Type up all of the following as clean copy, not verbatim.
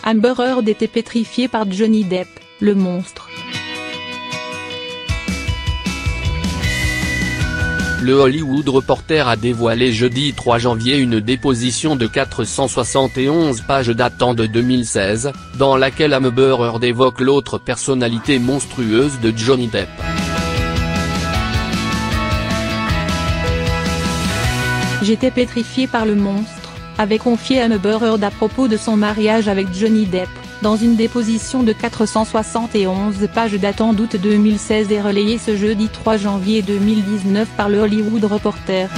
Amber Heard était pétrifiée par Johnny Depp, le monstre. Le Hollywood Reporter a dévoilé jeudi 3 janvier une déposition de 471 pages datant de 2016, dans laquelle Amber Heard évoque l'autre personnalité monstrueuse de Johnny Depp. J'étais pétrifiée par le monstre, avait confié Amber Heard à propos de son mariage avec Johnny Depp, dans une déposition de 471 pages datant d'août 2016 et relayée ce jeudi 3 janvier 2019 par le Hollywood Reporter.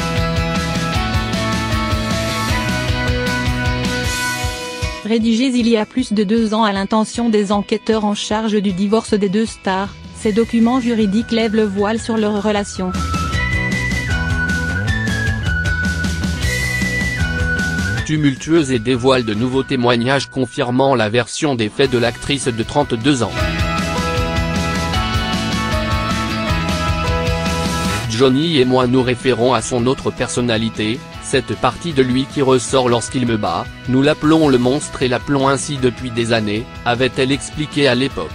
Rédigés il y a plus de 2 ans à l'intention des enquêteurs en charge du divorce des deux stars, ces documents juridiques lèvent le voile sur leur relation. Tumultueuse et dévoile de nouveaux témoignages confirmant la version des faits de l'actrice de 32 ans. Johnny et moi nous référons à son autre personnalité, cette partie de lui qui ressort lorsqu'il me bat, nous l'appelons le monstre et l'appelons ainsi depuis des années, avait-elle expliqué à l'époque.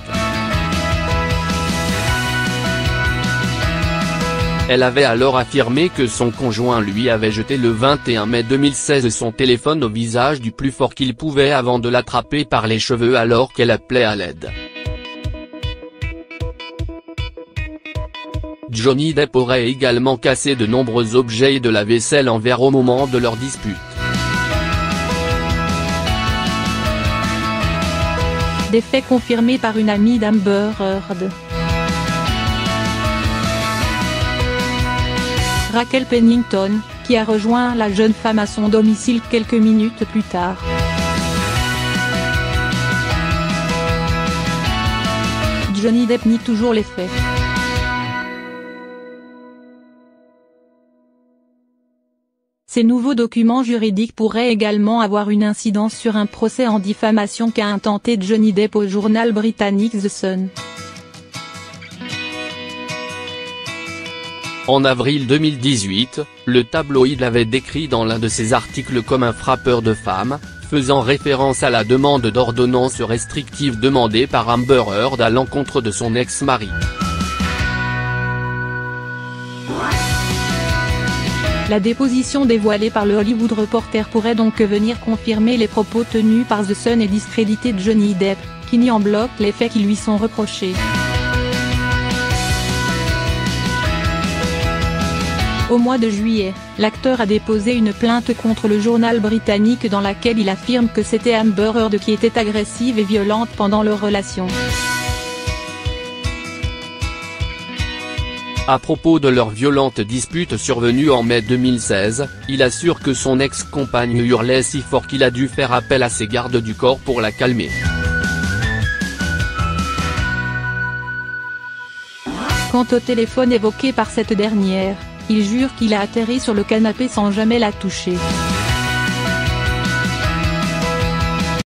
Elle avait alors affirmé que son conjoint lui avait jeté le 21 mai 2016 son téléphone au visage du plus fort qu'il pouvait avant de l'attraper par les cheveux alors qu'elle appelait à l'aide. Johnny Depp aurait également cassé de nombreux objets et de la vaisselle en verre au moment de leur dispute. Des faits confirmés par une amie d'Amber Heard. Rachel Pennington, qui a rejoint la jeune femme à son domicile quelques minutes plus tard. Johnny Depp nie toujours les faits. Ces nouveaux documents juridiques pourraient également avoir une incidence sur un procès en diffamation qu'a intenté Johnny Depp au journal britannique The Sun. En avril 2018, le tabloïd l'avait décrit dans l'un de ses articles comme un frappeur de femmes, faisant référence à la demande d'ordonnance restrictive demandée par Amber Heard à l'encontre de son ex-mari. La déposition dévoilée par le Hollywood Reporter pourrait donc venir confirmer les propos tenus par The Sun et discréditer Johnny Depp, qui nie en bloc les faits qui lui sont reprochés. Au mois de juillet, l'acteur a déposé une plainte contre le journal britannique dans laquelle il affirme que c'était Amber Heard qui était agressive et violente pendant leur relation. À propos de leur violente dispute survenue en mai 2016, il assure que son ex-compagne hurlait si fort qu'il a dû faire appel à ses gardes du corps pour la calmer. Quant au téléphone évoqué par cette dernière, il jure qu'il a atterri sur le canapé sans jamais la toucher.